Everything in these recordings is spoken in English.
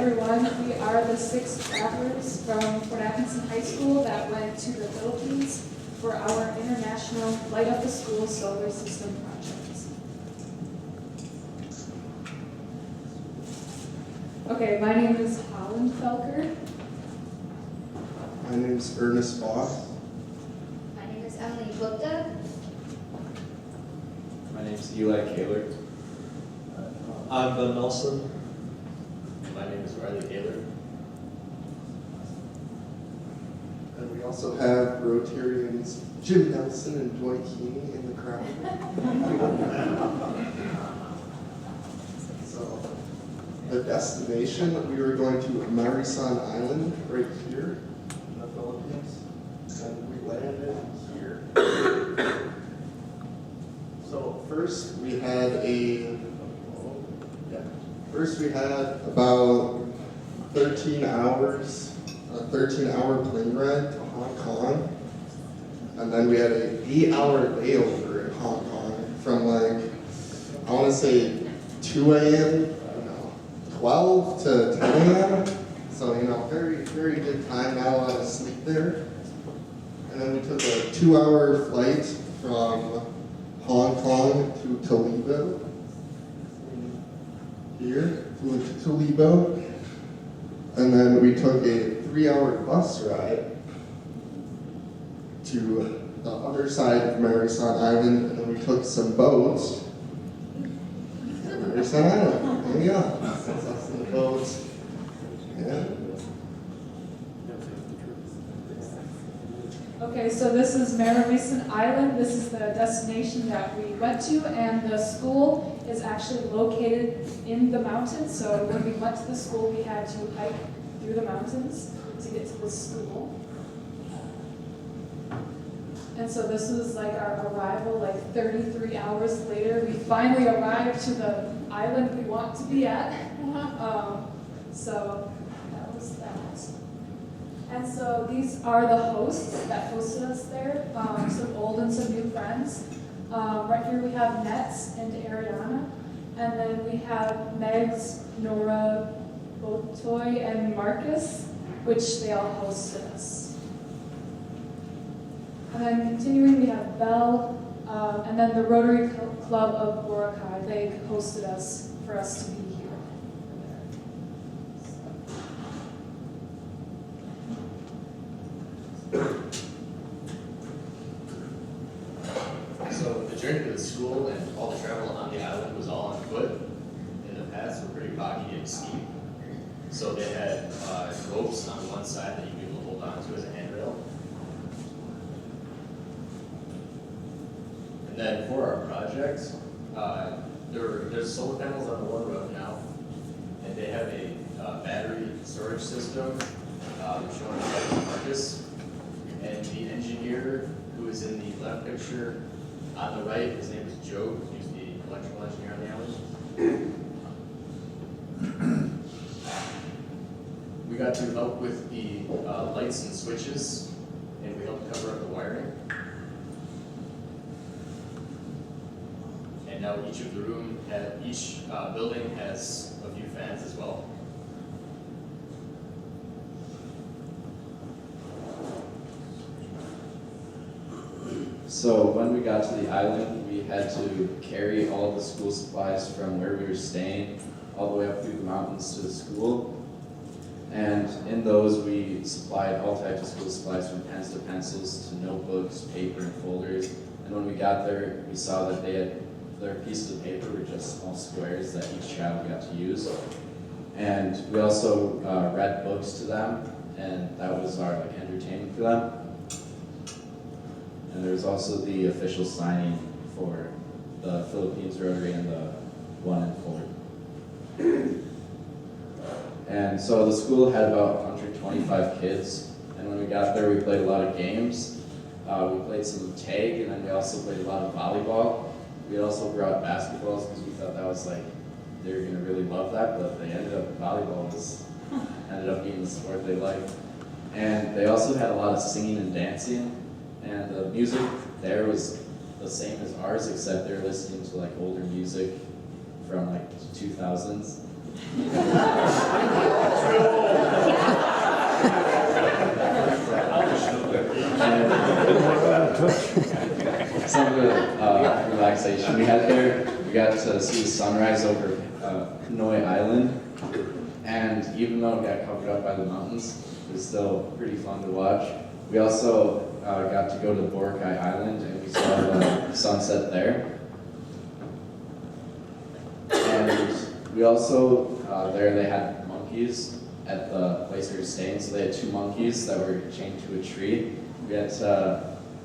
everyone. We are the 6 travelers from Fort Atkinson High School that went to the Philippines for our international Light Up the School solar system project. Okay, my name is Holland Felker. My name is Ernest Foss. My name is Emily Gupta. My name is Eli Kaler. I'm Ben Nelson. My name is Riley Kaler. And we also have Rotarians Jim Nelson and Joy Keeney in the crowd. So, the destination, we were going to Marisan Island right here in the Philippines. And we landed here. So first we had about 13 hours, a 13-hour plane ride to Hong Kong. And then we had an 8-hour layover in Hong Kong from I want to say 2 a.m., 12 to 10 a.m. So, very, very good time, not a lot of sleep there. And then we took a 2-hour flight from Hong Kong to Toledo. Here, flew to Toledo. And then we took a 3-hour bus ride to the other side of Marisan Island, and then we took some boats to Marisan Island. There we go. That's us in the boats. Yeah. Okay, so this is Marisan Island. This is the destination that we went to, and the school is actually located in the mountains. So when we went to the school, we had to hike through the mountains to get to the school. And so this was our arrival, 33 hours later. We finally arrived to the island we want to be at. So that was that. And so these are the hosts that hosted us there, some old and some new friends. Right here we have Nets and Ariana. And then we have Megs, Nora, Botoy, and Marcus, which they all hosted us. And then continuing, we have Belle, and then the Rotary Club of Boracay. They hosted us for us to be here. So the journey to the school and all the travel on the island was all on foot, and the paths were pretty boggy and steep. So they had ropes on one side that you'd be able to hold on to as a handrail. And then for our project, there's solar panels on the one roof now, and they have a battery storage system shown by Marcus. And the engineer who is in the left picture on the right, his name is Joe, he's the electrical engineer on the island. We got to help with the lights and switches, and we helped cover up the wiring. And now each building has a few fans as well. So when we got to the island, we had to carry all of the school supplies from where we were staying all the way up through the mountains to the school. And in those, we supplied all types of school supplies, from pens to pencils to notebooks, paper, and folders. And when we got there, we saw that their pieces of paper were just small squares that each child got to use. And we also read books to them, and that was our entertainment for them. And there was also the official signing for the Philippines Rotary and the one in Fort. And so the school had about 125 kids, and when we got there, we played a lot of games. We played some tag, and then we also played a lot of volleyball. We also brought basketballs because we thought that was they were going to really love that, but they ended up, volleyball ended up being the sport they liked. And they also had a lot of singing and dancing, and the music there was the same as ours, except they were listening to older music from the 2000s. Some of the relaxation we had there, we got to see the sunrise over Hanoi Island, and even though it got covered up by the mountains, it was still pretty fun to watch. We also got to go to Boracay Island, and we saw the sunset there. And we also, there they had monkeys at the place we were staying, so they had 2 monkeys that were chained to a tree.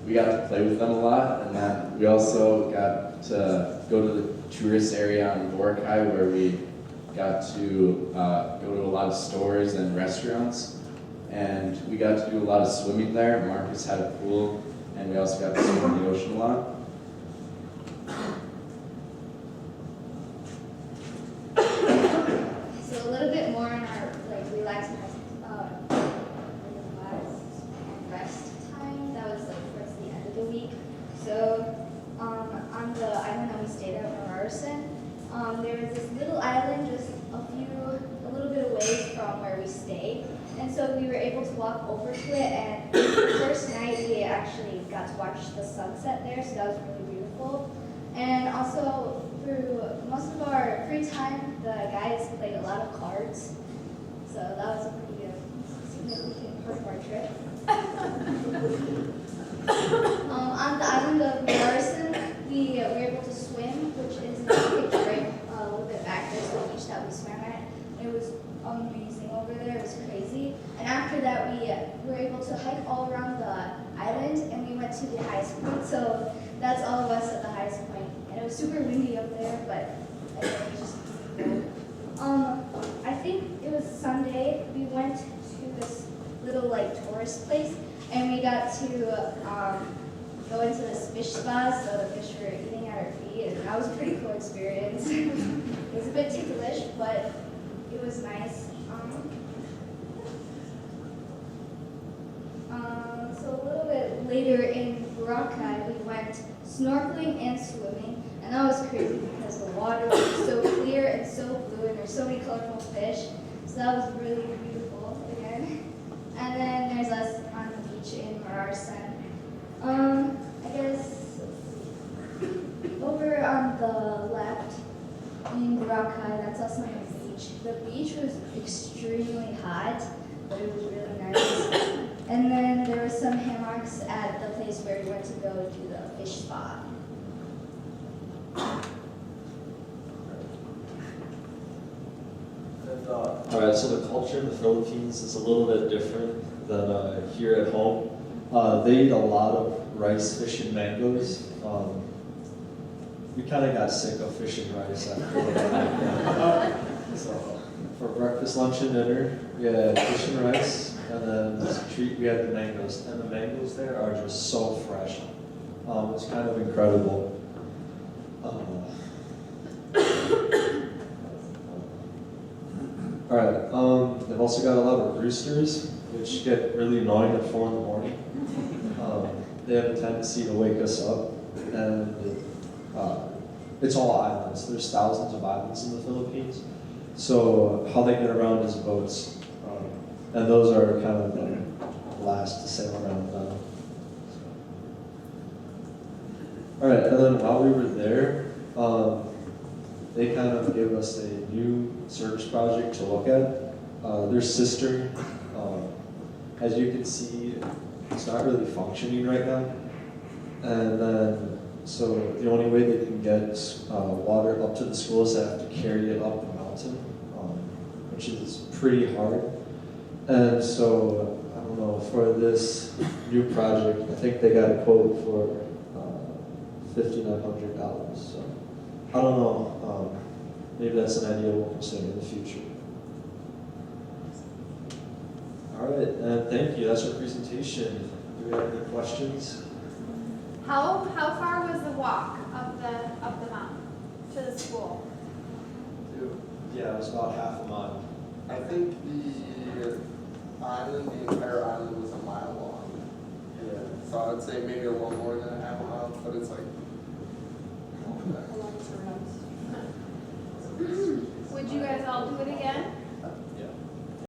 We got to play with them a lot, and then we also got to go to the tourist area on Boracay where we got to go to a lot of stores and restaurants, and we got to do a lot of swimming there. Marcus had a pool, and we also got to swim in the ocean a lot. So a little bit more on our relaxing rest time. That was towards the end of the week. So on the island that we stayed at, Morrison, there was this little island just a little bit away from where we stayed. And so we were able to walk over to it, and the first night we actually got to watch the sunset there, so that was really beautiful. And also through most of our free time, the guys played a lot of cards. So that was a pretty good, significant part of our trip. On the island of Morrison, we were able to swim, which is a picture a little bit back. There's the beach that we swam at. It was amazing over there. It was crazy. And after that, we were able to hike all around the island, and we went to the highest point. So that's all of us at the highest point. And it was super windy up there, but I think it was just beautiful. I think it was Sunday. We went to this little tourist place, and we got to go into this fish spa. So the fish were eating at our feet, and that was a pretty cool experience. It was a bit ticklish, but it was nice. So a little bit later in Boracay, we went snorkeling and swimming, and that was crazy because the water was so clear and so blue, and there's so many colorful fish. So that was really beautiful again. And then there's us on the beach in Morrison. I guess over on the left in Boracay, that's us on the beach. The beach was extremely hot, but it was really nice. And then there were some hammocks at the place where we went to go do the fish spa. All right, so the culture in the Philippines is a little bit different than here at home. They eat a lot of rice, fish, and mangoes. We kind of got sick of fish and rice after that. So for breakfast, lunch, and dinner, we had fish and rice, and then as a treat, we had the mangoes. And the mangoes there are just so fresh. It's kind of incredible. All right, they've also got a lot of roosters, which get really annoying at 4 in the morning. They have a tendency to wake us up, and it's all islands. There's thousands of islands in the Philippines. So how they get around is boats, and those are kind of the last to sail around now. All right, and then while we were there, they kind of gave us a new service project to look at. Their cistern, as you can see, it's not really functioning right now. And then, so the only way they can get water up to the school is they have to carry it up the mountain, which is pretty hard. And so, I don't know, for this new project, I think they got a quote for $5,900. So, I don't know, maybe that's an idea we'll consider in the future. All right, and thank you. That's our presentation. Do we have any questions? How far was the walk up the mountain to the school? Yeah, it was about half a mile. I think the entire island was a mile long. Yeah. So I would say maybe a little more than a half a mile, but it's like. Would you guys all do it again?